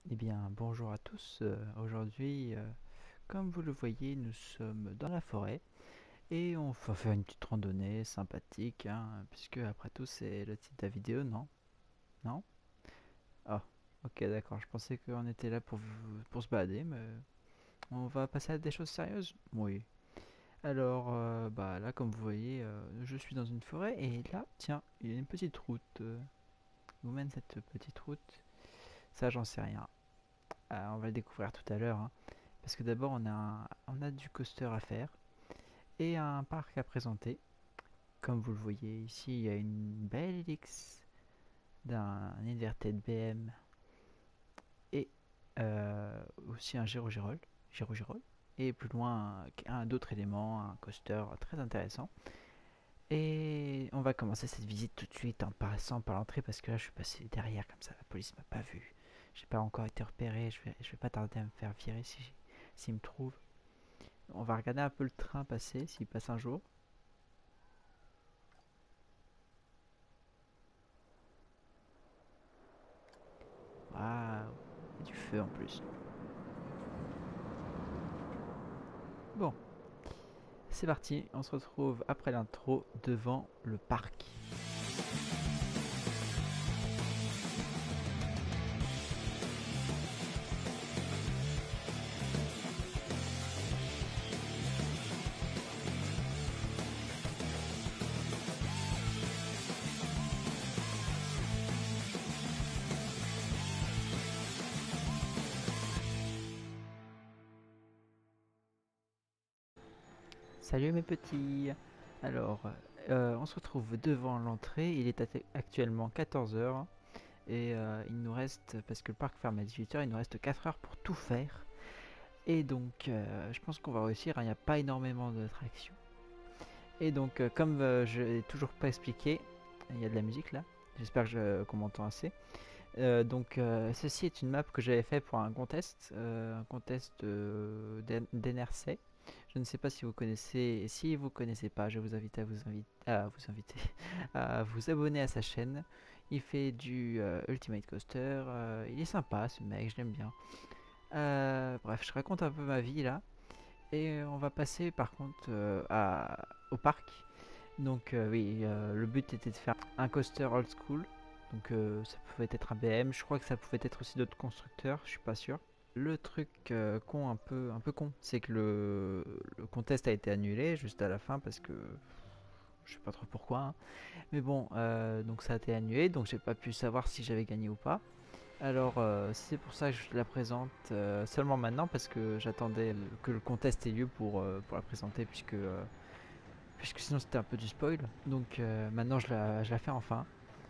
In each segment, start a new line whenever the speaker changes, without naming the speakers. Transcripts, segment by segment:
Eh bien, bonjour à tous. Aujourd'hui, comme vous le voyez, nous sommes dans la forêt et on va faire une petite randonnée sympathique, hein, puisque après tout, c'est le titre de la vidéo, non? Non? Ah, ok, d'accord. Je pensais qu'on était là pour se balader, mais on va passer à des choses sérieuses? Oui. Alors, bah là, comme vous voyez, je suis dans une forêt et là, tiens, il y a une petite route. Où mène cette petite route? Ça, j'en sais rien. On va le découvrir tout à l'heure, hein. Parce que d'abord, on a du coaster à faire et un parc à présenter. Comme vous le voyez ici, il y a une belle hélice d'un inverted BM et aussi un gyrogyrol. Et plus loin, d'autres éléments, un coaster très intéressant. Et on va commencer cette visite tout de suite en passant par l'entrée parce que là, je suis passé derrière comme ça, la police m'a pas vu. J'ai pas encore été repéré, je vais pas tarder à me faire virer s'il me trouve. On va regarder un peu le train passer, s'il passe un jour. Waouh, il y a du feu en plus. Bon, c'est parti, on se retrouve après l'intro devant le parc. Salut mes petits. Alors, on se retrouve devant l'entrée, il est actuellement 14 heures et il nous reste, parce que le parc ferme à 18 heures, il nous reste 4 heures pour tout faire. Et donc, je pense qu'on va réussir, hein, il n'y a pas énormément d'attractions. Et donc, comme je n'ai toujours pas expliqué, il y a de la musique là, j'espère qu'on m'entend assez. Ceci est une map que j'avais fait pour un contest d'NRC. Je ne sais pas si vous connaissez, et si vous connaissez pas, je vous invite à vous abonner à sa chaîne. Il fait du Ultimate Coaster, il est sympa ce mec, je l'aime bien. Bref, je raconte un peu ma vie là, et on va passer par contre au parc. Oui, le but était de faire un coaster old school. Ça pouvait être un BM, je crois que ça pouvait être aussi d'autres constructeurs, je suis pas sûr. Le truc con, un peu con, c'est que le contest a été annulé juste à la fin parce que je sais pas trop pourquoi, hein. Mais bon, donc ça a été annulé, donc j'ai pas pu savoir si j'avais gagné ou pas. Alors c'est pour ça que je la présente seulement maintenant parce que j'attendais que le contest ait lieu pour la présenter puisque sinon c'était un peu du spoil. Donc maintenant je la fais enfin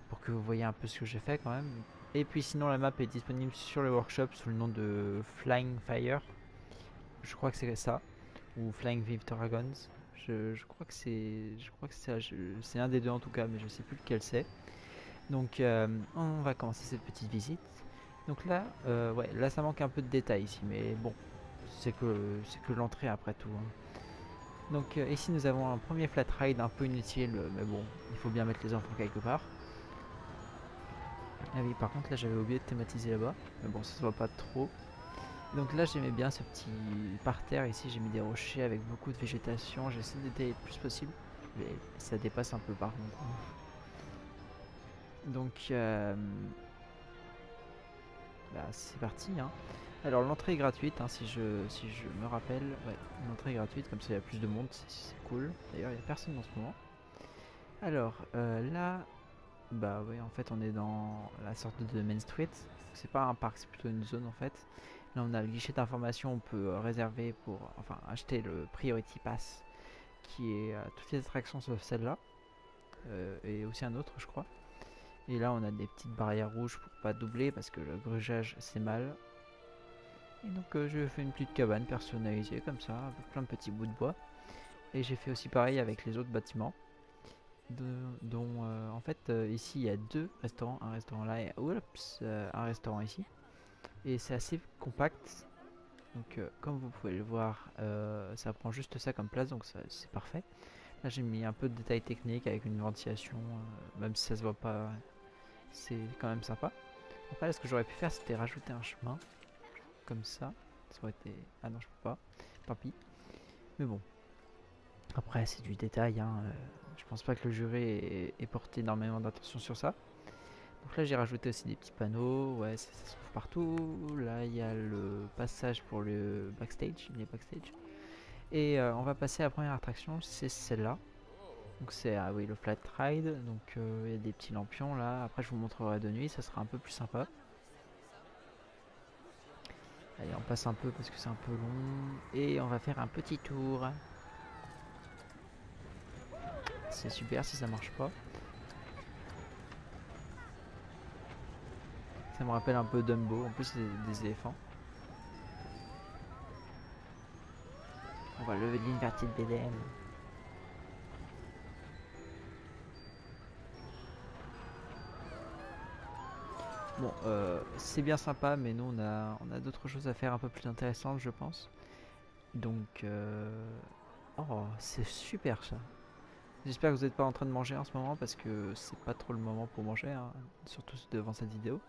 pour que vous voyez un peu ce que j'ai fait quand même. Et puis sinon la map est disponible sur le workshop sous le nom de Flying Fire. Je crois que c'est ça. Ou Flying with Dragons. Je crois que c'est un des deux en tout cas, mais je sais plus lequel c'est. Donc on va commencer cette petite visite. Donc là, ouais, là ça manque un peu de détails ici, mais bon, c'est que l'entrée après tout, hein. Donc ici nous avons un premier flat ride un peu inutile, mais bon, il faut bien mettre les enfants quelque part. Ah oui, par contre là j'avais oublié de thématiser là-bas, mais bon ça se voit pas trop. Donc là j'aimais bien ce petit parterre ici, j'ai mis des rochers avec beaucoup de végétation, j'essaie d'étaler le plus possible, mais ça dépasse un peu par contre. Donc bah, c'est parti, hein. Alors l'entrée est gratuite, hein, si je me rappelle, ouais, l'entrée est gratuite, comme ça il y a plus de monde, c'est cool. D'ailleurs il n'y a personne en ce moment. Alors là, bah oui, en fait on est dans la sorte de Main Street. C'est pas un parc, c'est plutôt une zone en fait. Là on a le guichet d'information, on peut réserver pour, enfin acheter le Priority Pass qui est toutes les attractions sauf celle-là. Et aussi un autre je crois. Et là on a des petites barrières rouges pour pas doubler parce que le grugeage c'est mal. Et donc je fais une petite cabane personnalisée comme ça, avec plein de petits bouts de bois. Et j'ai fait aussi pareil avec les autres bâtiments. Dont en fait ici il y a deux restaurants, un restaurant là et un restaurant ici. Et c'est assez compact. Donc comme vous pouvez le voir, ça prend juste ça comme place, donc c'est parfait. Là j'ai mis un peu de détails techniques avec une ventilation, même si ça se voit pas, c'est quand même sympa. Après, ce que j'aurais pu faire, c'était rajouter un chemin comme ça. Ça aurait été. Ah non, je peux pas. Tant pis. Mais bon. Après, c'est du détail. Hein. Je pense pas que le jury ait porté énormément d'attention sur ça. Donc là, j'ai rajouté aussi des petits panneaux. Ouais, ça se trouve partout. Là, il y a le passage pour le backstage. Les backstage. Et on va passer à la première attraction. C'est celle-là. Donc c'est oui, le flat ride. Donc il y a des petits lampions là. Après, je vous montrerai de nuit. Ça sera un peu plus sympa. Allez, on passe un peu parce que c'est un peu long. Et on va faire un petit tour. C'est super si ça marche pas. Ça me rappelle un peu Dumbo. En plus, c'est des éléphants. On va lever de l'inverted BDM. Bon, c'est bien sympa, mais nous on a d'autres choses à faire un peu plus intéressantes, je pense. Donc, oh, c'est super ça. J'espère que vous n'êtes pas en train de manger en ce moment parce que c'est pas trop le moment pour manger, hein, surtout devant cette vidéo.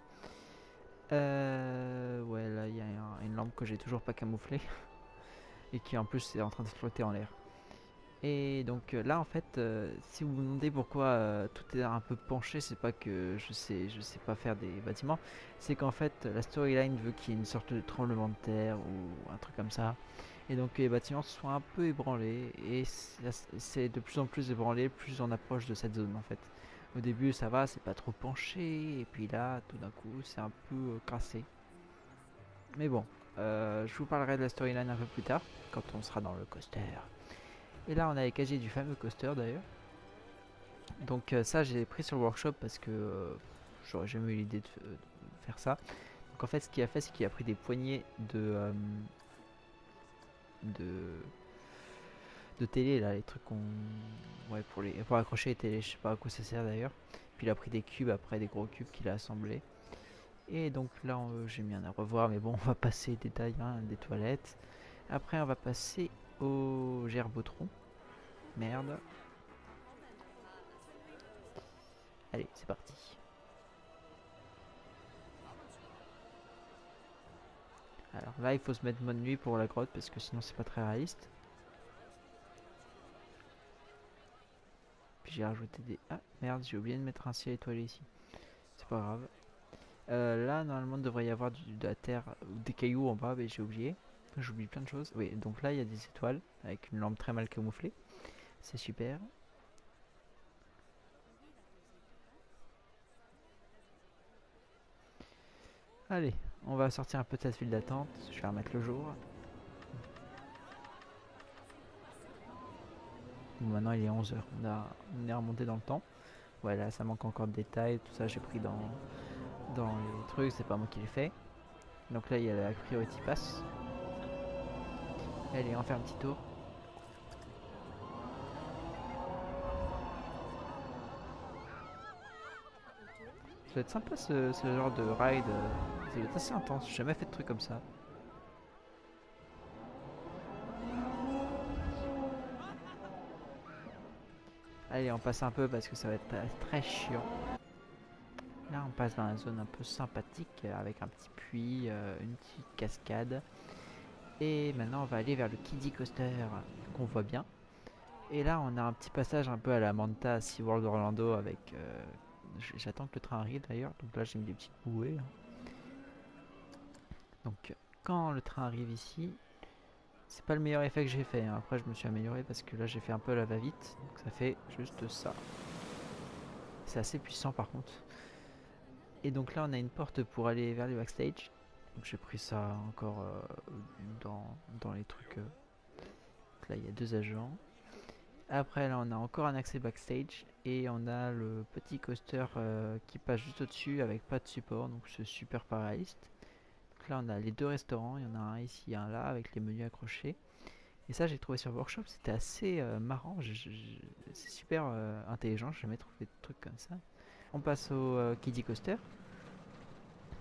Ouais, là il y a une lampe que j'ai toujours pas camouflée et qui en plus est en train de flotter en l'air. Et donc là en fait, si vous vous demandez pourquoi tout est un peu penché, c'est pas que je sais pas faire des bâtiments, c'est qu'en fait la storyline veut qu'il y ait une sorte de tremblement de terre ou un truc comme ça. Et donc les bâtiments sont un peu ébranlés et c'est de plus en plus ébranlé plus on approche de cette zone en fait. Au début ça va, c'est pas trop penché et puis là tout d'un coup c'est un peu cassé. Mais bon, je vous parlerai de la storyline un peu plus tard quand on sera dans le coaster. Et là, on a les casiers du fameux coaster d'ailleurs. Donc ça, j'ai pris sur le workshop parce que j'aurais jamais eu l'idée de faire ça. Donc en fait, ce qu'il a fait, c'est qu'il a pris des poignées de, de télé, là, les trucs qu'on... Ouais, pour accrocher les télés, je sais pas à quoi ça sert d'ailleurs. Puis il a pris des cubes, après des gros cubes qu'il a assemblés. Et donc là, j'ai mis un à revoir, mais bon, on va passer les détails, hein, des toilettes. Après, on va passer au gerbotron. Merde. Allez, c'est parti. Alors là, il faut se mettre mode nuit pour la grotte parce que sinon c'est pas très réaliste. Puis j'ai rajouté des... Ah merde, j'ai oublié de mettre un ciel étoilé ici. C'est pas grave. Là, normalement, il devrait y avoir de la terre ou des cailloux en bas, mais j'ai oublié. J'oublie plein de choses. Oui, donc là, il y a des étoiles avec une lampe très mal camouflée. C'est super. Allez, on va sortir un peu de cette file d'attente. Je vais remettre le jour. Bon, maintenant, il est 11 h. On est remonté dans le temps. Voilà, ça manque encore de détails. Tout ça, j'ai pris dans les trucs. C'est pas moi qui l'ai fait. Donc là, il y a la Priority Pass. Allez, on fait un petit tour. Ça va être sympa ce genre de ride. Ça va être assez intense. J'ai jamais fait de trucs comme ça. Allez, on passe un peu parce que ça va être très chiant. Là, on passe dans la zone un peu sympathique avec un petit puits, une petite cascade. Et maintenant, on va aller vers le Kiddie Coaster qu'on voit bien. Et là, on a un petit passage un peu à la Manta SeaWorld Orlando avec... J'attends que le train arrive d'ailleurs. Donc là, j'ai mis des petites bouées. Donc, quand le train arrive ici, c'est pas le meilleur effet que j'ai fait. Hein. Après, je me suis amélioré parce que là, j'ai fait un peu la va-vite. Donc, ça fait juste ça. C'est assez puissant par contre. Et donc là, on a une porte pour aller vers le backstage. Donc, j'ai pris ça encore dans les trucs. Donc là, il y a deux agents. Après, là, on a encore un accès backstage. Et on a le petit coaster qui passe juste au-dessus avec pas de support. Donc, c'est super pas réaliste. Donc là, on a les deux restaurants. Il y en a un ici, un là, avec les menus accrochés. Et ça, j'ai trouvé sur Workshop, c'était assez marrant. C'est super intelligent, j'ai jamais trouvé de trucs comme ça. On passe au Kiddie Coaster.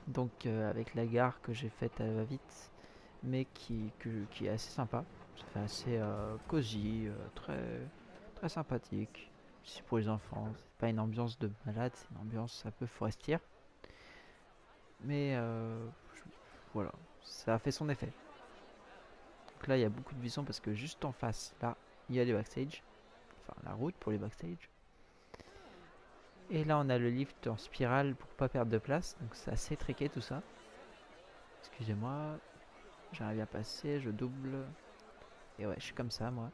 Donc, avec la gare que j'ai faite à va-vite, mais qui est assez sympa. Ça fait assez cosy, très sympathique. C'est pour les enfants, c'est pas une ambiance de malade, c'est une ambiance un peu forestière. Mais voilà, ça a fait son effet. Donc là, il y a beaucoup de vision parce que juste en face, là, il y a les backstage. Enfin, la route pour les backstage. Et là, on a le lift en spirale pour pas perdre de place. Donc c'est assez triqué tout ça. Excusez-moi, j'arrive à passer, je double. Et ouais, je suis comme ça, moi.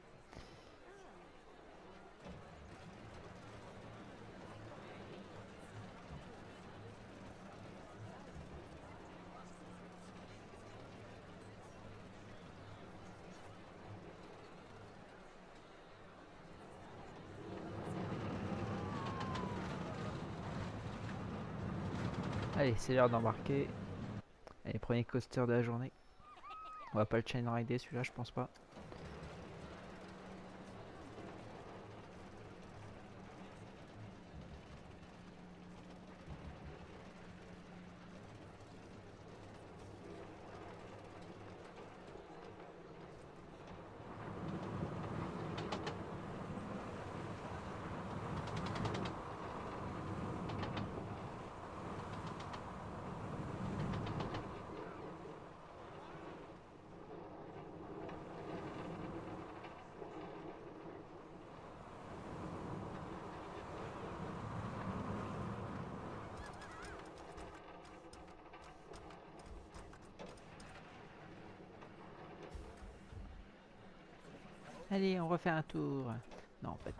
Allez, c'est l'heure d'embarquer. Allez, premier coaster de la journée. On va pas le chain rider celui-là, je pense pas. Allez, on refait un tour. Non, en fait.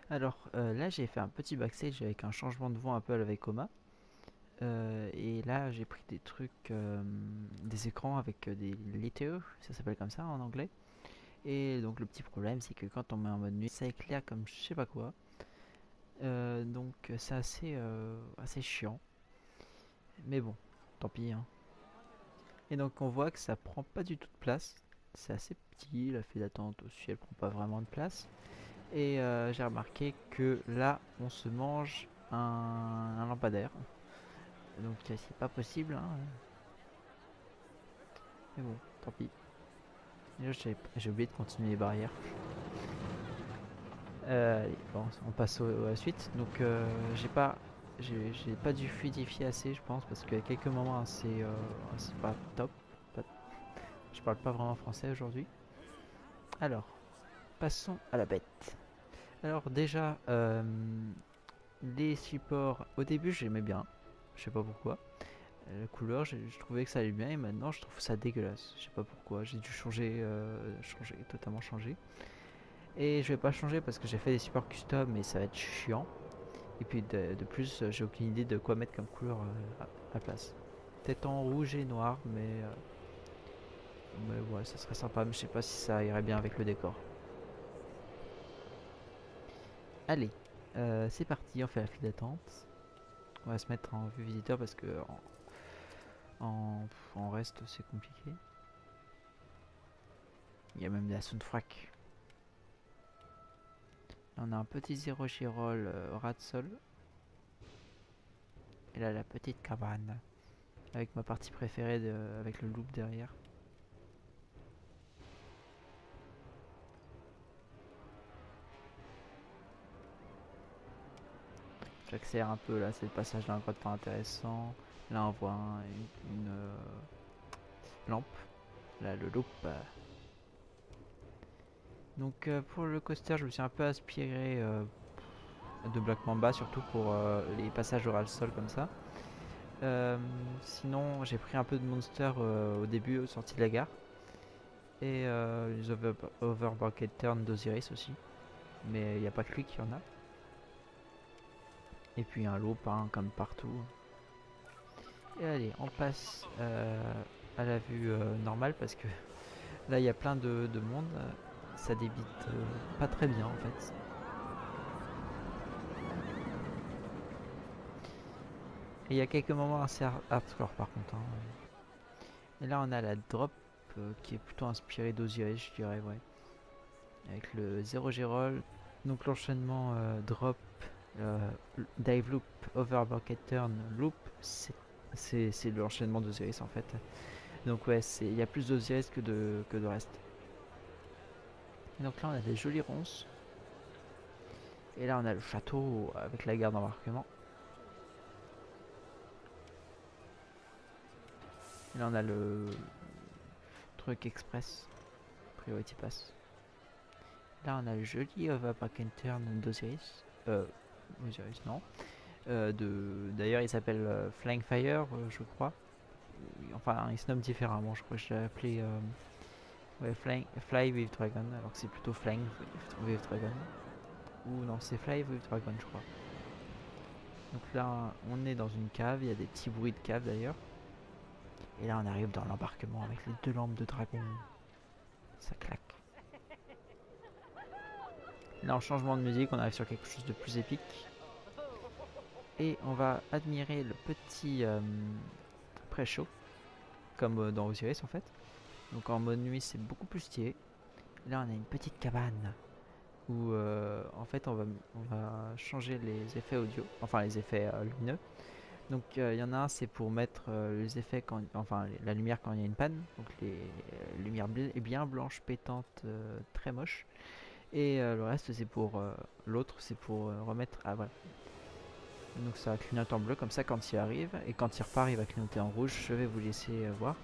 Alors là, j'ai fait un petit backstage avec un changement de vent un peu à la Vekoma. Et là, j'ai pris des trucs, des écrans avec des litters, ça s'appelle comme ça en anglais. Et donc, le petit problème, c'est que quand on met en mode nuit, ça éclaire comme je sais pas quoi. Donc, c'est assez chiant. Mais bon, tant pis, hein. Et donc, on voit que ça prend pas du tout de place. C'est assez petit, la file d'attente aussi, elle prend pas vraiment de place. Et j'ai remarqué que là, on se mange un lampadaire. Donc c'est pas possible, hein. Mais bon, tant pis. Déjà, j'ai oublié de continuer les barrières. Allez, bon, on passe à la suite. Donc j'ai pas dû fluidifier assez, je pense, parce qu'il y a quelques moments assez pas top. Pas- je parle pas vraiment français aujourd'hui. Alors, passons à la bête. Alors déjà, les supports, au début j'aimais bien, je sais pas pourquoi. La couleur, je trouvais que ça allait bien et maintenant je trouve ça dégueulasse. Je sais pas pourquoi, j'ai dû totalement changer. Et je vais pas changer parce que j'ai fait des supports custom mais ça va être chiant. Et puis de plus, j'ai aucune idée de quoi mettre comme couleur à la place. Peut-être en rouge et noir, mais ouais, ça serait sympa. Mais je sais pas si ça irait bien avec le décor. Allez, c'est parti, on fait la file d'attente. On va se mettre en vue visiteur parce que en reste c'est compliqué. Il y a même de la soundtrack. Là, on a un petit zéro Girol ras de sol. Et là la petite cabane. Avec ma partie préférée avec le loop derrière. J'accélère un peu là, c'est le passage d'un grotte pas intéressant. Là on voit une lampe. Là le loop. Donc pour le coaster je me suis un peu inspiré de Black Mamba, surtout pour les passages au sol comme ça. Sinon j'ai pris un peu de Monster au début, aux sorties de la gare. Et les Overbucket Turn d'Osiris aussi. Mais il n'y a pas que lui qui en a. Et puis un loop hein, comme partout. Et allez, on passe à la vue normale parce que là il y a plein de monde. Ça débite pas très bien en fait. Et il y a quelques moments assez hardcore par contre, hein. Et là on a la drop qui est plutôt inspirée d'Osiris, je dirais, ouais. Avec le 0 G-roll. Donc l'enchaînement drop, euh, dive loop, overbucket turn, loop, c'est l'enchaînement d'Osiris en fait. Donc ouais, il y a plus d'Osiris que de reste. Et donc là on a des jolies ronces. Et là on a le château avec la gare d'embarquement. Et là on a le truc express, Priority Pass. Là on a le joli Overpack and Turn d'Osiris. Osiris non. D'ailleurs il s'appelle Flying Fire je crois. Enfin il se nomme différemment, je crois que je l'ai appelé ouais, Fly with Dragon alors que c'est plutôt Flying with Dragon. Ou non c'est Fly with Dragon je crois. Donc là on est dans une cave, il y a des petits bruits de cave d'ailleurs. Et là on arrive dans l'embarquement avec les 2 lampes de dragon. Ça claque. Là en changement de musique on arrive sur quelque chose de plus épique. Et on va admirer le petit pré-show. Comme dans Osiris en fait. Donc en mode nuit c'est beaucoup plus stylé. Là on a une petite cabane. Où en fait on va changer les effets audio. Enfin les effets lumineux. Donc il y en a un c'est pour mettre les effets quand, enfin la lumière quand il y a une panne, donc les lumières bien blanches pétantes très moches. Et le reste c'est pour l'autre c'est pour remettre ah voilà. Donc ça clignote en bleu comme ça quand il arrive et quand il repart il va clignoter en rouge. Je vais vous laisser voir.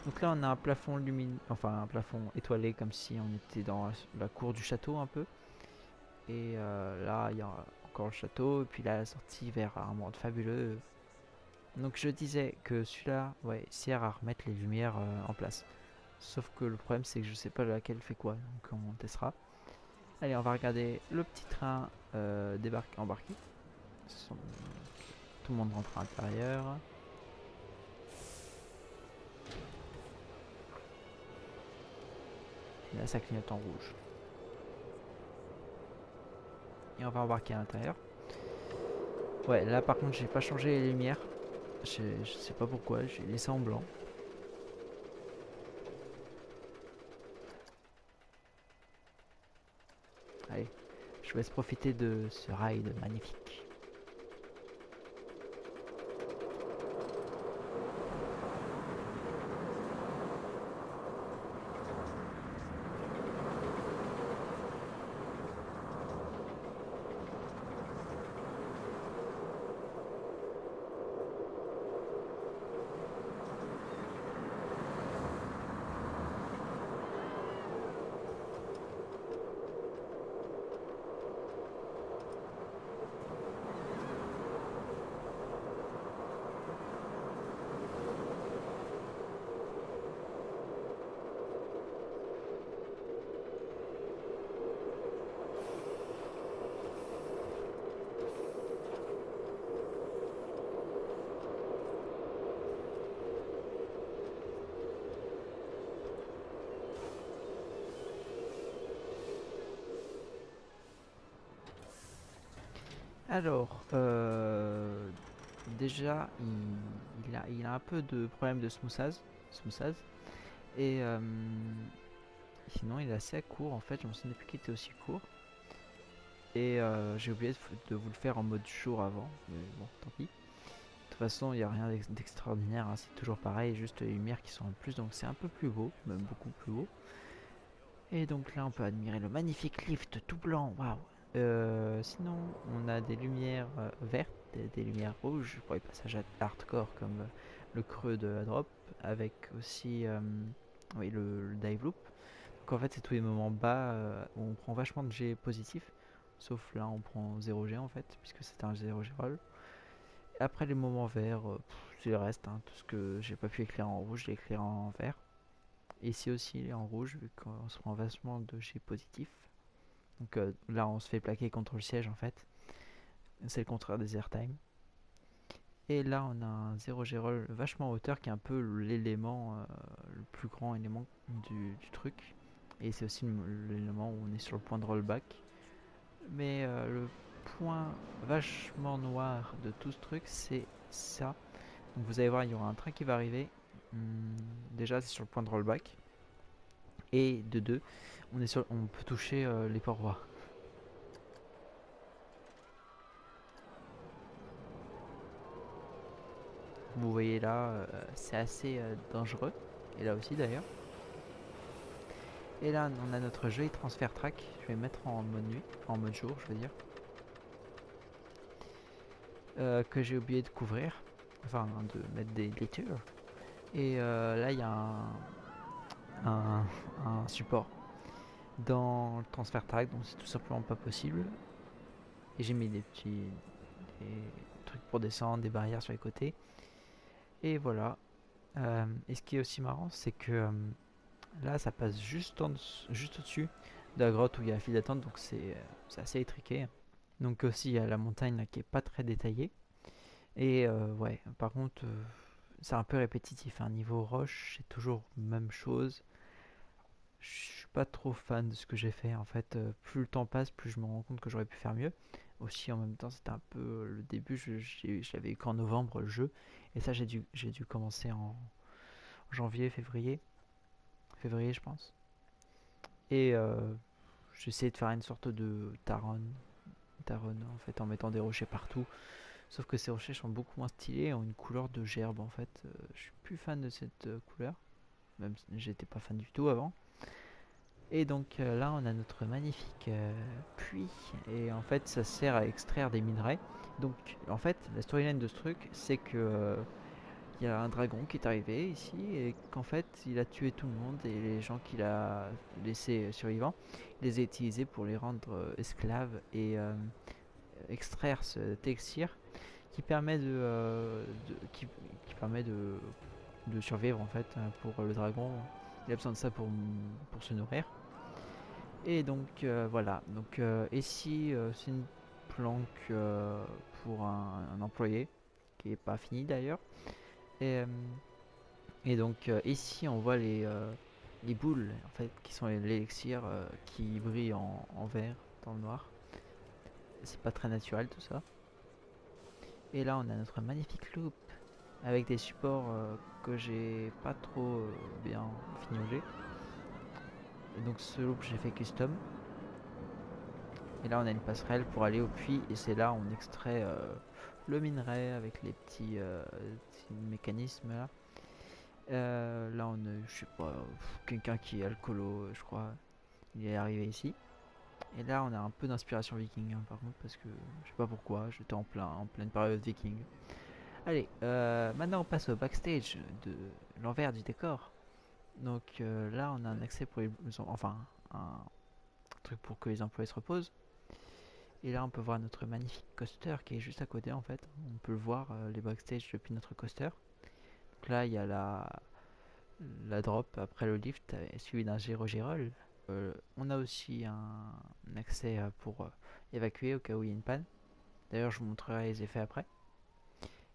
Donc là on a un plafond lumineux, enfin un plafond étoilé comme si on était dans la cour du château un peu. Et là il y a encore le château et puis là la sortie vers un monde fabuleux. Donc je disais que celui-là, ouais, sert à remettre les lumières en place. Sauf que le problème c'est que je sais pas laquelle fait quoi, donc on testera. Allez, on va regarder le petit train embarquer. Tout le monde rentre à l'intérieur. Et là ça clignote en rouge. Et on va embarquer à l'intérieur. Ouais, là par contre j'ai pas changé les lumières. Je sais pas pourquoi, j'ai laissé en blanc. Allez, je vous laisse profiter de ce ride magnifique. Alors, déjà, il a un peu de problème de smoothage et sinon il est assez court en fait, je me souviens plus qu'il était aussi court. Et j'ai oublié de vous le faire en mode jour avant, mais bon, tant pis. De toute façon, il n'y a rien d'extraordinaire, hein, c'est toujours pareil, juste les lumières qui sont en plus, donc c'est un peu plus beau, même beaucoup plus beau. Et donc là, on peut admirer le magnifique lift tout blanc, waouh! Sinon, on a des lumières vertes, des lumières rouges pour les passages hardcore comme le creux de la drop, avec aussi oui, le dive loop. Donc en fait, c'est tous les moments bas où on prend vachement de G positif, sauf là, on prend 0 G en fait, puisque c'est un 0 G roll. Après les moments verts, c'est le reste, hein, tout ce que j'ai pas pu éclairer en rouge, je l'ai éclairé en vert. Et ici aussi, il est en rouge, vu qu'on se prend vachement de G positif. Donc là, on se fait plaquer contre le siège en fait. C'est le contraire des airtime. Et là, on a un 0G roll vachement en hauteur qui est un peu l'élément, le plus grand élément du truc. Et c'est aussi l'élément où on est sur le point de rollback. Mais le point vachement noir de tout ce truc, c'est ça. Donc vous allez voir, il y aura un train qui va arriver. Déjà, c'est sur le point de rollback. Et de deux, on peut toucher les parois. Vous voyez là, c'est assez dangereux. Et là aussi d'ailleurs. Et là, on a notre jeu transfert track. Je vais mettre en mode nuit, en mode jour, je veux dire. Que j'ai oublié de couvrir. Enfin, de mettre des lectures. Et là, il y a un, un support dans le transfert tag, donc c'est tout simplement pas possible. Et j'ai mis des trucs pour descendre, des barrières sur les côtés. Et voilà. Et ce qui est aussi marrant, c'est que là, ça passe juste au-dessus de la grotte où il y a la file d'attente, donc c'est assez étriqué. Donc aussi, il y a la montagne là, qui est pas très détaillée. Et ouais, par contre, c'est un peu répétitif. Hein. Niveau roche, c'est toujours même chose. Je suis pas trop fan de ce que j'ai fait. En fait, plus le temps passe, plus je me rends compte que j'aurais pu faire mieux. Aussi, en même temps, c'était un peu le début. Je l'avais eu qu'en novembre le jeu, et ça, j'ai dû commencer en janvier, février, je pense. Et j'essayais de faire une sorte de Taron en fait, en mettant des rochers partout. Sauf que ces rochers sont beaucoup moins stylés, ont une couleur de gerbe en fait. Je suis plus fan de cette couleur, même si j'étais pas fan du tout avant. Et donc là, on a notre magnifique puits, et en fait, ça sert à extraire des minerais. Donc, en fait, la storyline de ce truc, c'est que il y a un dragon qui est arrivé ici et qu'en fait, il a tué tout le monde et les gens qu'il a laissés survivants, il les a utilisés pour les rendre esclaves et extraire cet élixir qui permet qui permet de survivre en fait pour le dragon. Il a besoin de ça pour se nourrir. Et donc voilà. Donc ici c'est une planque pour un employé qui est pas fini d'ailleurs. Et, euh, et donc ici on voit les boules en fait qui sont l'élixir qui brillent en vert dans le noir. C'est pas très naturel tout ça. Et là on a notre magnifique loop avec des supports que j'ai pas trop bien fignolé. Et donc ce loop j'ai fait custom. Et là on a une passerelle pour aller au puits et c'est là on extrait le minerai avec les petits mécanismes là. Là on a, je sais pas, quelqu'un qui est alcoolo, je crois, il est arrivé ici. Et là on a un peu d'inspiration viking hein, par contre parce que je sais pas pourquoi, j'étais en pleine période viking. Allez, maintenant on passe au backstage de l'envers du décor. Donc là on a un accès pour enfin un truc pour que les employés se reposent. Et là on peut voir notre magnifique coaster qui est juste à côté en fait. On peut le voir les backstage depuis notre coaster. Donc là il y a la drop après le lift suivi d'un gyrogyrol. On a aussi un accès pour évacuer au cas où il y a une panne. D'ailleurs je vous montrerai les effets après.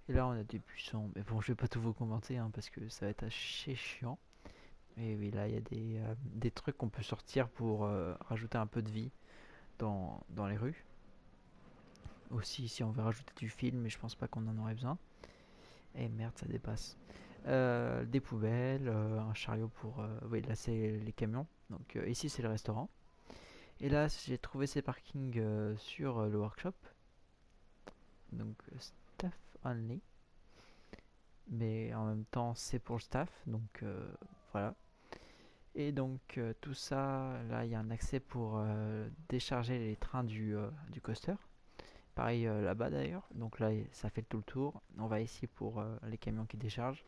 Et là on a des buissons, mais bon je vais pas tout vous commenter hein, parce que ça va être assez chiant. Et oui là il y a des trucs qu'on peut sortir pour rajouter un peu de vie dans les rues. Aussi si on veut rajouter du film, mais je pense pas qu'on en aurait besoin. Et merde ça dépasse. Des poubelles, un chariot pour... oui là c'est les camions. Donc ici c'est le restaurant. Et là j'ai trouvé ces parkings sur le workshop. Donc staff only. Mais en même temps c'est pour le staff. Donc voilà. Et donc tout ça, là il y a un accès pour décharger les trains du coaster. Pareil là-bas d'ailleurs. Donc là ça fait tout le tour. On va ici pour les camions qui déchargent.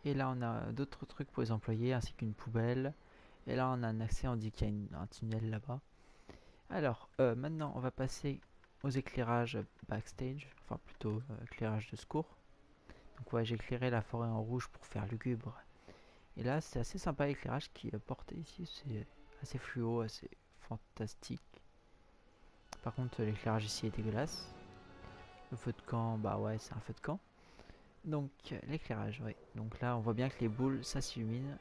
Et là on a d'autres trucs pour les employés ainsi qu'une poubelle. Et là on a un accès, on dit qu'il y a un tunnel là-bas. Alors maintenant on va passer aux éclairages backstage. Enfin plutôt éclairage de secours. Donc ouais j'ai éclairé la forêt en rouge pour faire lugubre. Et là, c'est assez sympa l'éclairage qui est porté ici. C'est assez fluo, assez fantastique. Par contre, l'éclairage ici est dégueulasse. Le feu de camp, bah ouais, c'est un feu de camp. Donc, l'éclairage, ouais. Donc là, on voit bien que les boules, ça s'illumine.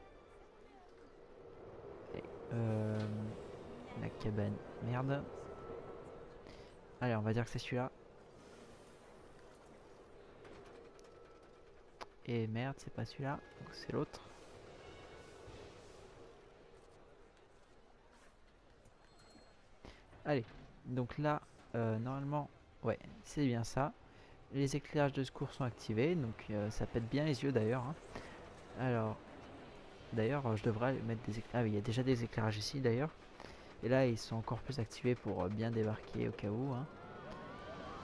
Euh, la cabane, merde. Allez, on va dire que c'est celui-là. Et merde, c'est pas celui-là, donc c'est l'autre. Allez, donc là, normalement, ouais, c'est bien ça. Les éclairages de secours sont activés, donc ça pète bien les yeux d'ailleurs. Hein. Alors, d'ailleurs, je devrais mettre des éclairages. Ah oui, il y a déjà des éclairages ici d'ailleurs. Et là, ils sont encore plus activés pour bien débarquer au cas où. Hein.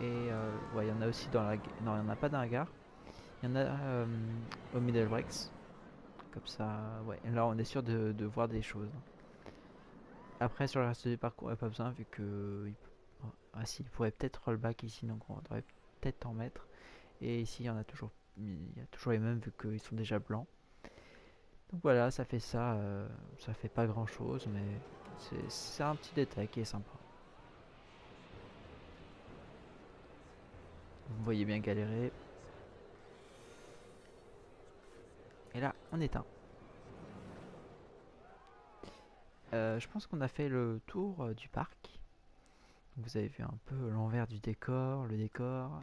Et ouais, il y en a aussi dans la. Non, il n'y en a pas dans la gare. Il y en a au Middle Breaks. Comme ça, ouais, là on est sûr de voir des choses. Après, sur le reste du parcours, il n'y a pas besoin vu que. Ah si, il pourrait peut-être rollback ici, donc on devrait peut-être en mettre. Et ici, il y a toujours les mêmes vu qu'ils sont déjà blancs. Donc voilà, ça fait ça. Ça fait pas grand chose, mais c'est un petit détail qui est sympa. Vous me voyez bien galérer. Et là, on éteint. Je pense qu'on a fait le tour du parc. Vous avez vu un peu l'envers du décor, le décor.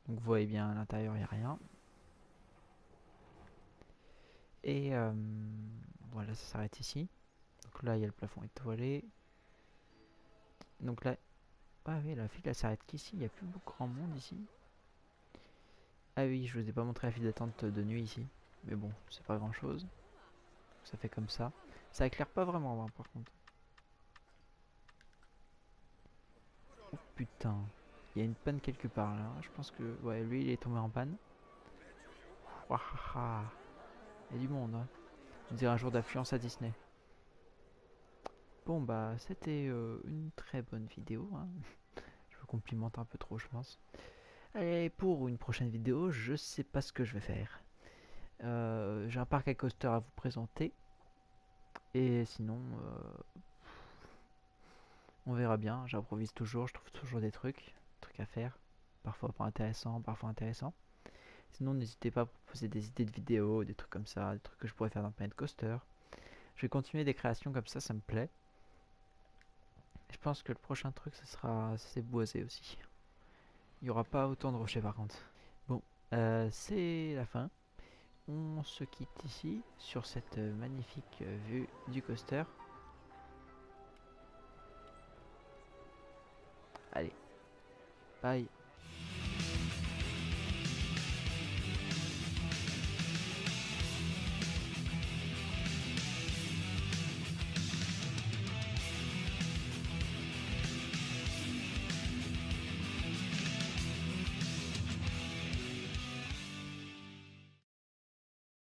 Donc vous voyez bien à l'intérieur, il n'y a rien. Et voilà, ça s'arrête ici. Donc là, il y a le plafond étoilé. Donc là, ah oui, la file, elle s'arrête qu'ici. Il n'y a plus beaucoup grand monde ici. Ah oui, je vous ai pas montré la file d'attente de nuit ici. Mais bon, c'est pas grand chose. Ça fait comme ça. Ça éclaire pas vraiment, hein, par contre. Oh putain. Il y a une panne quelque part là. Je pense que. Ouais, lui, il est tombé en panne. Wahaha. Il y a du monde, hein. On dirait un jour d'affluence à Disney. Bon, bah, c'était une très bonne vidéo, hein. Je me complimente un peu trop, je pense. Allez, pour une prochaine vidéo, je sais pas ce que je vais faire. J'ai un parc à coaster à vous présenter. Et sinon, on verra bien. J'improvise toujours, je trouve toujours des trucs à faire. Parfois pas intéressants, parfois intéressants. Sinon, n'hésitez pas à proposer des idées de vidéos, des trucs comme ça, des trucs que je pourrais faire dans Planet Coaster. Je vais continuer des créations comme ça me plaît. Je pense que le prochain truc, ce sera c'est boisé aussi. Il n'y aura pas autant de rochers par contre. Bon, c'est la fin. On se quitte ici sur cette magnifique vue du coaster. Allez, bye.